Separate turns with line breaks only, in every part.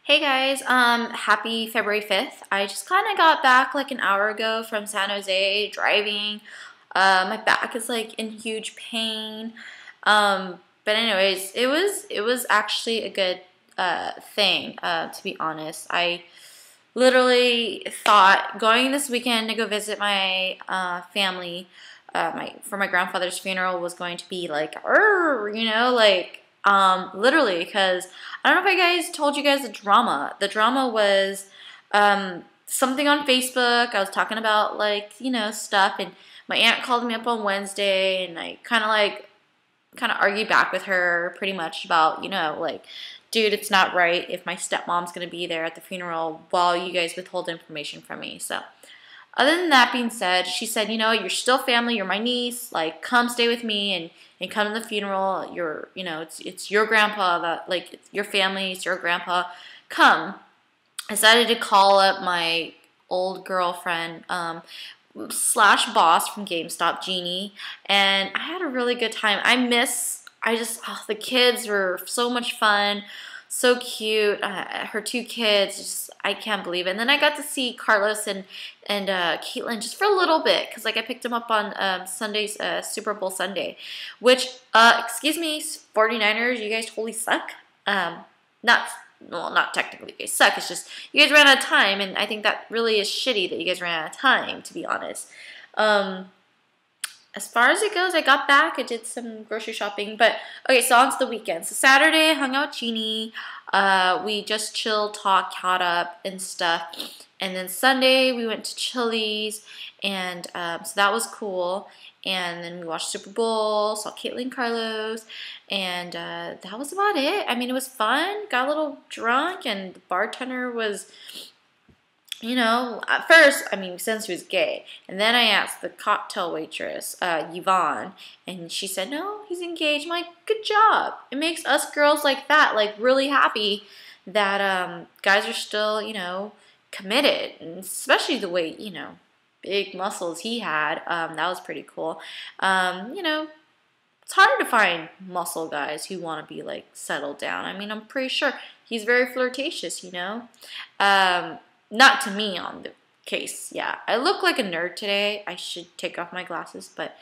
Hey guys, happy February 5th. I just kind of got back like an hour ago from San Jose driving. My back is like in huge pain. But anyways, it was actually a good thing, to be honest. I literally thought going this weekend to go visit my family, for my grandfather's funeral was going to be like, literally, because I don't know if I guys told you guys the drama. The drama was something on Facebook. I was talking about stuff, and my aunt called me up on Wednesday, and I kind of argued back with her pretty much about, dude, it's not right if my stepmom's going to be there at the funeral while you guys withhold information from me. So, other than that being said, she said, you're still family, you're my niece, like, come stay with me and come to the funeral. It's your grandpa, it's your family, it's your grandpa. Come. I decided to call up my old girlfriend, slash boss from GameStop, Jeannie, and I had a really good time. The kids were so much fun, so cute. Her two kids, I can't believe it. And then I got to see Carlos and Caitlin just for a little bit, because I picked them up on Sunday's Super Bowl Sunday, which, excuse me, 49ers, you guys totally suck. Not Well, not technically you guys suck. It's just you guys ran out of time, and I think that really is shitty that you guys ran out of time, to be honest. As far as it goes, I got back. I did some grocery shopping. But, okay, so on to the weekend. So Saturday, I hung out with Jeannie. We just chilled, talked, caught up, and stuff. And then Sunday, we went to Chili's. And so that was cool. And then we watched Super Bowl, saw Caitlin Carlos. And that was about it. I mean, it was fun. Got a little drunk. And the bartender was... at first, since he was gay. And then I asked the cocktail waitress, Yvonne, and she said, no, he's engaged. I'm like, good job. It makes us girls like that, like, really happy that guys are still, committed. And especially the way, big muscles he had. That was pretty cool. It's harder to find muscle guys who want to be, like, settled down. I'm pretty sure he's very flirtatious, Not to me on the case, yeah. I look like a nerd today. I should take off my glasses, but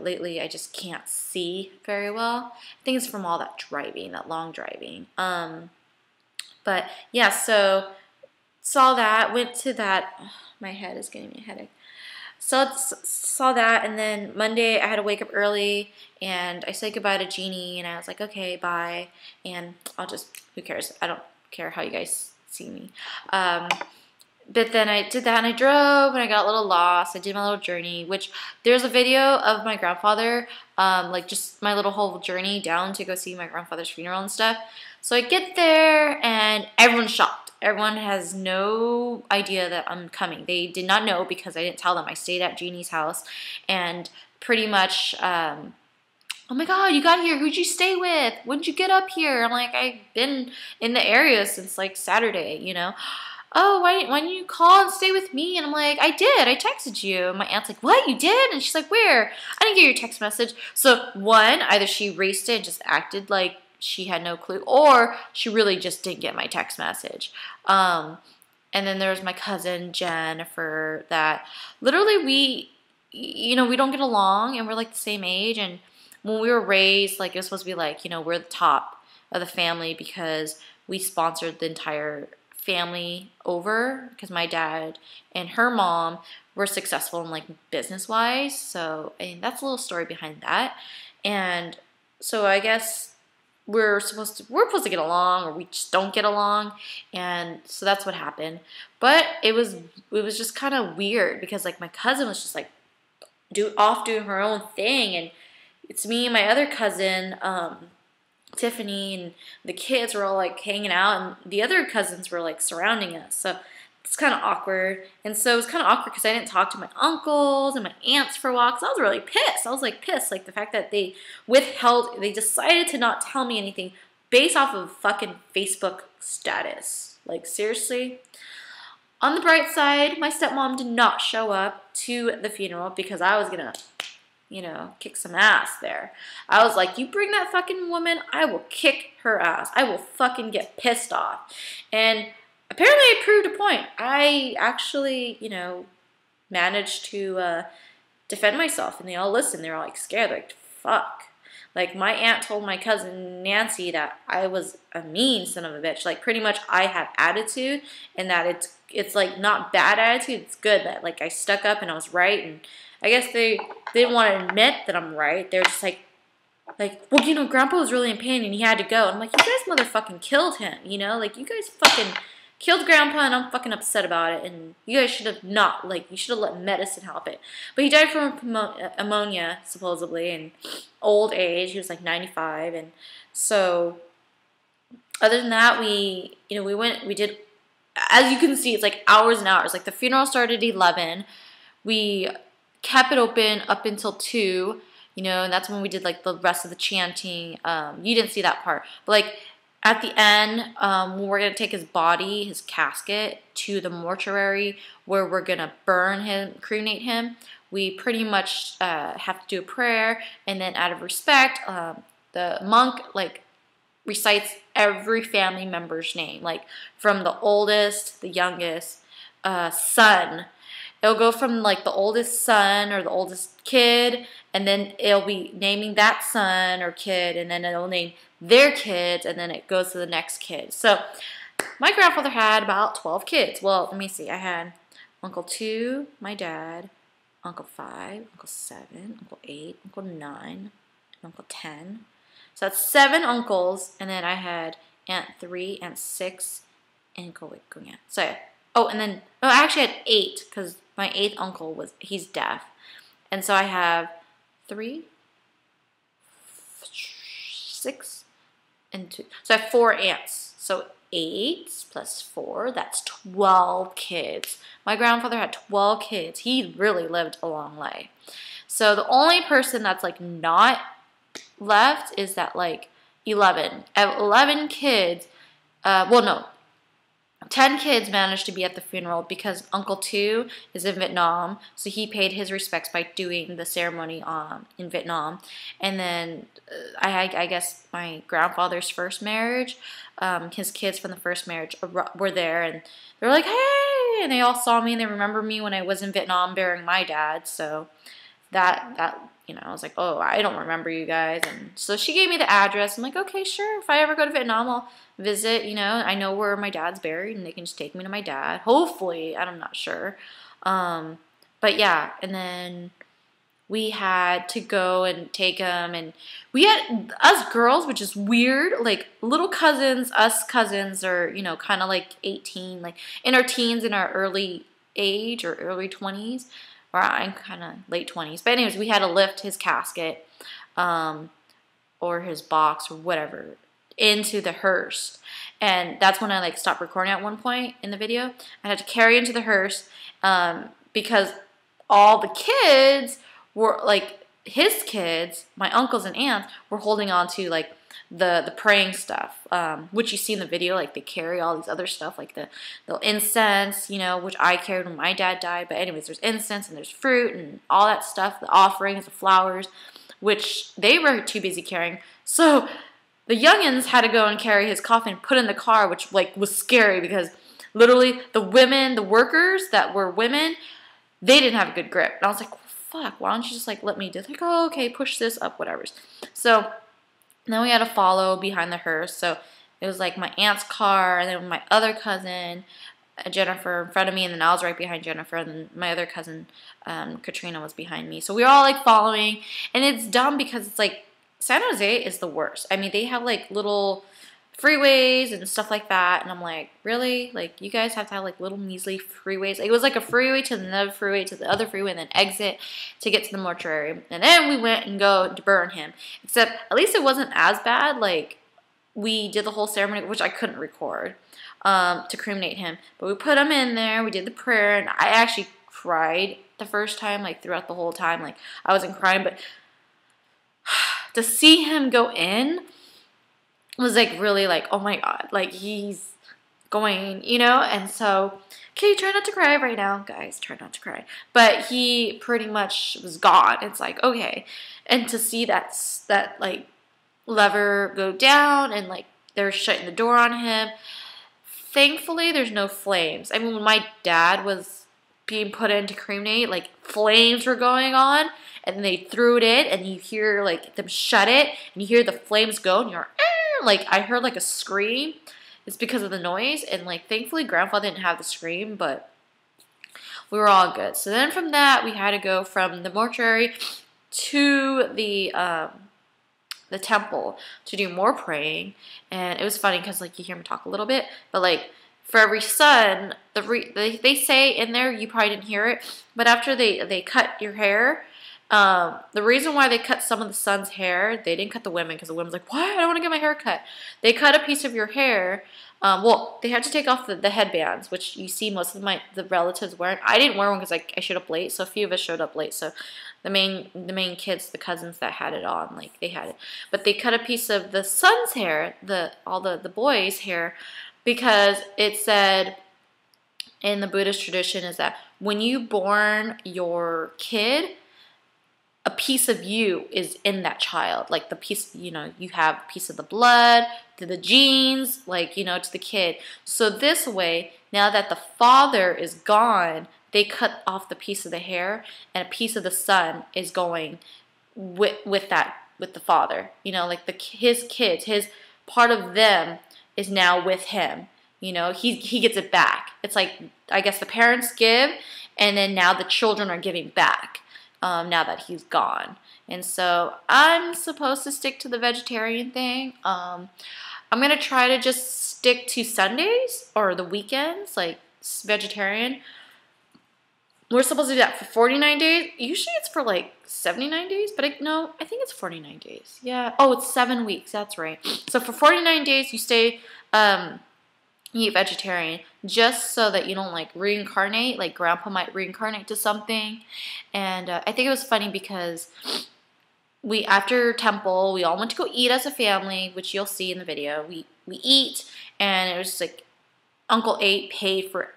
lately I just can't see very well. I think it's from all that driving, that long driving. But yeah, so saw that, went to that. Oh, my head is giving me a headache. So saw that, and then Monday I had to wake up early, and I said goodbye to Jeannie, and I was like, okay, bye, and who cares? I don't care how you guys see me. But then I did that, and I drove, and I got a little lost. I did my little journey, which there's a video of my grandfather, just my little whole journey down to go see my grandfather's funeral and stuff. So I get there, and everyone's shocked. Everyone has no idea that I'm coming. They did not know because I didn't tell them. I stayed at Jeannie's house, and pretty much, oh my God, you got here. Who'd you stay with? When'd you get up here? I'm like, I've been in the area since like Saturday, Oh, why didn't you call and stay with me? And I'm like, I did. I texted you. And my aunt's like, what? You did? And she's like, where? I didn't get your text message. So one, either she erased it and just acted like she had no clue, or she really just didn't get my text message. And then there was my cousin, Jennifer, that literally we don't get along, and we're like the same age, and when we were raised, like, it was supposed to be like, we're the top of the family because we sponsored the entire family over, because my dad and her mom were successful in, like, business-wise. So, that's a little story behind that. And so I guess we're supposed to get along, or we just don't get along. And so that's what happened. But it was just kind of weird because, like, my cousin was just like off doing her own thing, and it's me and my other cousin, Tiffany, and the kids were all like hanging out, and the other cousins were like surrounding us. So it's kind of awkward. And so it was kind of awkward because I didn't talk to my uncles and my aunts for a while, because I was really pissed. I was like pissed, like the fact that they decided to not tell me anything based off of fucking Facebook status. Like, seriously? On the bright side, my stepmom did not show up to the funeral because I was gonna you know, kick some ass there. I was like, you bring that fucking woman, I will kick her ass. I will fucking get pissed off. And apparently it proved a point. I actually, you know, managed to defend myself, and they all listened. They were all like scared, like, fuck. Like, my aunt told my cousin Nancy that I was a mean son of a bitch. Like, pretty much I have attitude, and that it's like not bad attitude, it's good that like I stuck up and I was right. And I guess they didn't want to admit that I'm right. They're just like, well, you know, Grandpa was really in pain and he had to go. And I'm like, you guys motherfucking killed him, you know? Like, you guys fucking killed Grandpa, and I'm fucking upset about it. And you guys should have not, like, you should have let medicine help it. But he died from pneumonia, supposedly, and old age. He was like 95. And so, other than that, we did, as you can see, it's like hours and hours. Like, the funeral started at 11. We kept it open up until 2, you know, and that's when we did like the rest of the chanting. You didn't see that part, but like at the end, we're gonna take his body, his casket, to the mortuary where we're gonna burn him, cremate him. We pretty much have to do a prayer, and then out of respect, the monk like recites every family member's name, like from the oldest, the youngest, son. It'll go from like the oldest son or the oldest kid, and then it'll be naming that son or kid, and then it'll name their kids, and then it goes to the next kid. So my grandfather had about 12 kids. Well, let me see. I had Uncle 2, my dad, Uncle 5, Uncle 7, Uncle 8, Uncle 9, and Uncle 10. So that's 7 uncles, and then I had Aunt 3, Aunt 6, and Uncle Aunt. So, I actually had 8, because my 8th uncle he's deaf. And so I have 3, 6, and 2. So I have 4 aunts. So 8 plus 4, that's 12 kids. My grandfather had 12 kids. He really lived a long life. So the only person that's like not left is that like 11. I have 11 kids. 10 kids managed to be at the funeral because Uncle 2 is in Vietnam, so he paid his respects by doing the ceremony in Vietnam. And then I guess my grandfather's first marriage, his kids from the first marriage were there, and they were like, hey, and they all saw me, and they remember me when I was in Vietnam burying my dad. So that you know, I was like, oh, I don't remember you guys. And so she gave me the address. I'm like, okay, sure. If I ever go to Vietnam, I'll visit, you know. I know where my dad's buried, and they can just take me to my dad. Hopefully. I'm not sure. But yeah, and then we had to go and take him. And we had, us girls, which is weird, like little cousins, us cousins are, you know, kind of like 18, like in our teens, in our early age or early 20s. I'm kind of late 20s. But anyways, we had to lift his casket or his box or whatever into the hearse. And that's when I like stopped recording at one point in the video. I had to carry into the hearse because all the kids were like, his kids, my uncles and aunts, were holding on to like the praying stuff, which you see in the video. Like they carry all these other stuff, like the incense, you know, which I carried when my dad died. But anyways, there's incense and there's fruit and all that stuff, the offerings, the flowers, which they were too busy carrying. So the youngins had to go and carry his coffin, put in the car, which like was scary because literally the women, the workers that were women, they didn't have a good grip. And I was like, fuck, why don't you just like let me do it? Like, oh, okay, push this up, whatever. So then we had to follow behind the hearse. So it was like my aunt's car, and then my other cousin, Jennifer, in front of me, and then I was right behind Jennifer, and then my other cousin, Katrina, was behind me. So we were all like following, and it's dumb because it's like San Jose is the worst. I mean, they have like little freeways and stuff like that, and I'm like, really? Like, you guys have to have like little measly freeways? Like, it was like a freeway to another freeway to the other freeway and then exit to get to the mortuary. And then we went and go to burn him. Except at least it wasn't as bad. Like, we did the whole ceremony, which I couldn't record, to cremate him. But we put him in there, we did the prayer, and I actually cried the first time, like throughout the whole time. Like, I wasn't crying, but to see him go in was like really like, oh my god, like he's going, you know? And so, okay, try not to cry right now, guys. Try not to cry. But he pretty much was gone. It's like, okay. And to see that like, lever go down and, like, they're shutting the door on him. Thankfully, there's no flames. I mean, when my dad was being put into cremate, like, flames were going on, and they threw it in, and you hear, like, them shut it, and you hear the flames go, and you're, like, I heard, like, a scream. It's because of the noise, and, like, thankfully, Grandpa didn't have the scream, but we were all good. So then from that, we had to go from the mortuary to the temple to do more praying. And it was funny because, like, you hear me talk a little bit, but, like, for every son, they say in there, you probably didn't hear it, but after they cut your hair, the reason why they cut some of the son's hair, they didn't cut the women because the women's like, what? I don't want to get my hair cut. They cut a piece of your hair. Well, they had to take off the headbands, which you see most of the relatives wearing. I didn't wear one because I showed up late, so a few of us showed up late. So the main kids, the cousins that had it on, like, they had it. But they cut a piece of the son's hair, all the boys' hair, because it said in the Buddhist tradition is that when you born your kid, a piece of you is in that child. Like, the piece, you know, you have a piece of the blood, to the genes, like, you know, to the kid. So this way, now that the father is gone, they cut off the piece of the hair, and a piece of the son is going with the father. You know, like, his kids, his part of them is now with him. You know, he gets it back. It's like, I guess the parents give, and then now the children are giving back. Now that he's gone. And so I'm supposed to stick to the vegetarian thing. I'm going to try to just stick to Sundays or the weekends, like, vegetarian. We're supposed to do that for 49 days. Usually it's for, like, 79 days, but I think it's 49 days. Yeah. Oh, it's 7 weeks. That's right. So for 49 days, you stay, eat vegetarian, just so that you don't, like, reincarnate. Like, Grandpa might reincarnate to something. And I think it was funny because after temple, we all went to go eat as a family, which you'll see in the video. We eat, and it was just like Uncle 8 paid for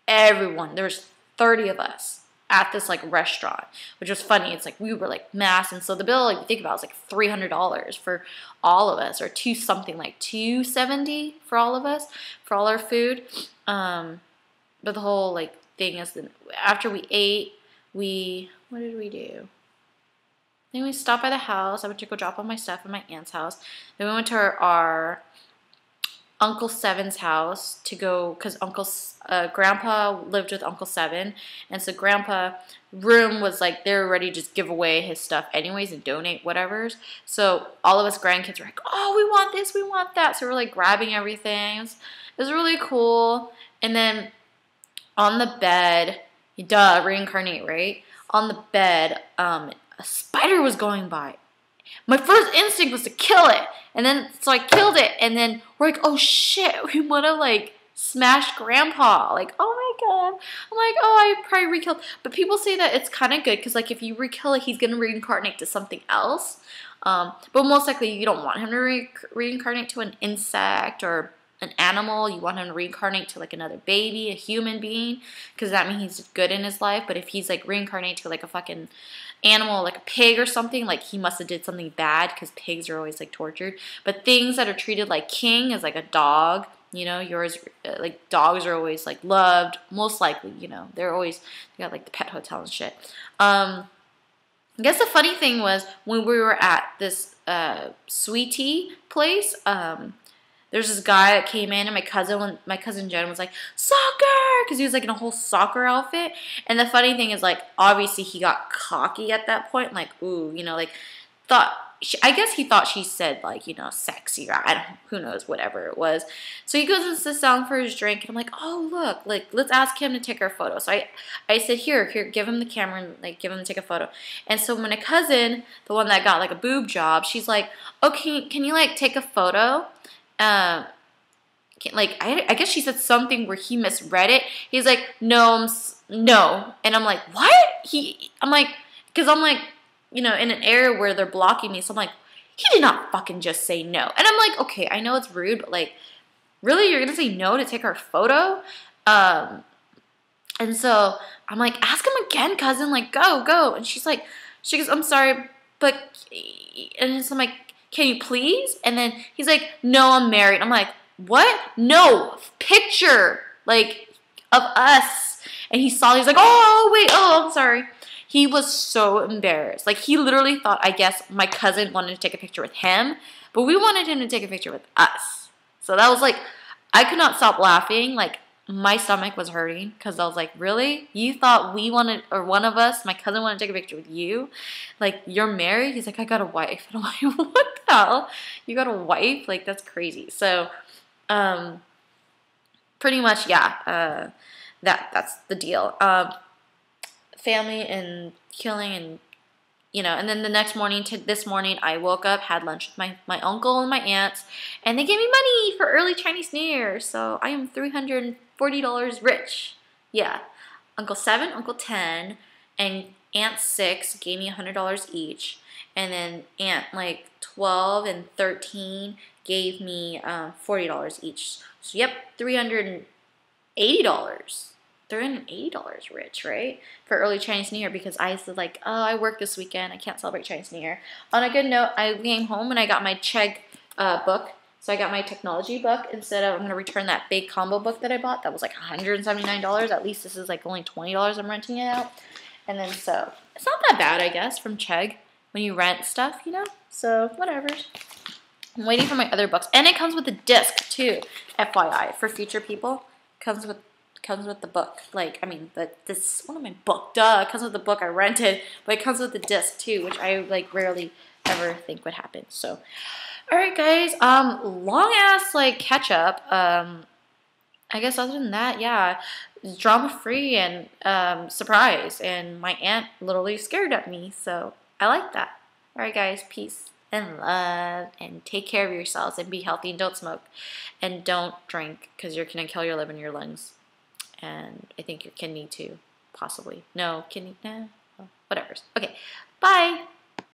everyone. There was 30 of us at this, like, restaurant, which was funny. It's like we were, like, mass, and so the bill, like, you think about it, was like $300 for all of us, or like $270 for all of us for all our food. But the whole, like, thing is that after we ate, what did we do? Then we stopped by the house. I went to go drop off my stuff at my aunt's house. Then we went to our Uncle Seven's house to go, because Grandpa lived with Uncle Seven, and so Grandpa room was like, they were ready to just give away his stuff anyways and donate whatever's. So all of us grandkids were like, oh, we want this, we want that. So we're, like, grabbing everything. It was really cool. And then on the bed, reincarnate, right? On the bed, a spider was going by. My first instinct was to kill it, and then so I killed it, and then we're like, oh shit, we want to, like, smash Grandpa. Like, oh my god. I'm like, oh, I probably re-killed. But people say that it's kind of good because, like, if you re-kill it, he's gonna reincarnate to something else. But most likely you don't want him to reincarnate to an insect or an animal. You want him to reincarnate to, like, another baby, a human being, because that means he's good in his life. But if he's, like, reincarnate to, like, a fucking animal, like a pig or something, like, he must have did something bad, because pigs are always, like, tortured. But things that are treated like king is like a dog. You know, yours, like, dogs are always, like, loved, most likely, you know. They got, like, the pet hotel and shit. I guess the funny thing was, when we were at this sweetie place, there's this guy that came in, and my cousin Jen was like, soccer, because he was, like, in a whole soccer outfit. And the funny thing is, like, obviously he got cocky at that point, like, ooh, you know, like, I guess he thought she said, like, you know, sexy, or who knows, whatever it was. So he goes and sits down for his drink, and I'm like, oh, look, like, let's ask him to take our photo. So I said, here, give him the camera, and, like, give him to take a photo. And so my cousin, the one that got, like, a boob job, she's like, okay, can you, like, take a photo? Like, I guess she said something where he misread it. He's like, no, and I'm like, what? I'm like, because I'm like, you know, in an area where they're blocking me, so I'm like, he did not fucking just say no. And I'm like, okay, I know it's rude, but, like, really, you're gonna say no to take our photo? And so I'm like, ask him again, cousin. Like, go. And she goes, I'm sorry, but, and so I'm like, can you please? And then he's like, no, I'm married. I'm like, what? No, picture, like, of us. And he's like, oh, wait, oh, I'm sorry. He was so embarrassed. Like, he literally thought, I guess, my cousin wanted to take a picture with him, but we wanted him to take a picture with us. So that was like, I could not stop laughing. Like, my stomach was hurting because I was like, really? You thought we wanted, or one of us, my cousin wanted to take a picture with you? Like, you're married? He's like, I got a wife. And I'm like, what the hell? You got a wife? Like, that's crazy. So, pretty much, yeah, that's the deal. Family and killing and, you know, and then the next morning, this morning, I woke up, had lunch with my uncle and my aunts, and they gave me money for early Chinese New Year, so I am $340 rich. Yeah. Uncle 7, Uncle 10, and Aunt 6 gave me $100 each, and then Aunt, like, 12 and 13 gave me $40 each. So, yep, $380. $380 rich, right? For early Chinese New Year, because I said, like, oh, I work this weekend. I can't celebrate Chinese New Year. On a good note, I came home and I got my Chegg book. So I got my technology book instead of, I'm going to return that big combo book that I bought. That was like $179. At least this is like only $20 I'm renting it out. And then so, it's not that bad, I guess, from Chegg when you rent stuff, you know? So, whatever. I'm waiting for my other books. And it comes with a disc, too, FYI, for future people. Comes with the book. Like, I mean, this one of my book, duh, it comes with the book I rented, but it comes with the disc too, which I like rarely ever think would happen. So, all right, guys, long ass like catch up. I guess other than that, yeah, drama free and surprise, and my aunt literally scared at me, so I like that. All right, guys, peace and love, and take care of yourselves and be healthy and don't smoke and don't drink because you're gonna kill your liver and your lungs. And I think your kidney too, possibly. No, kidney, nah, well, whatever. Okay, bye.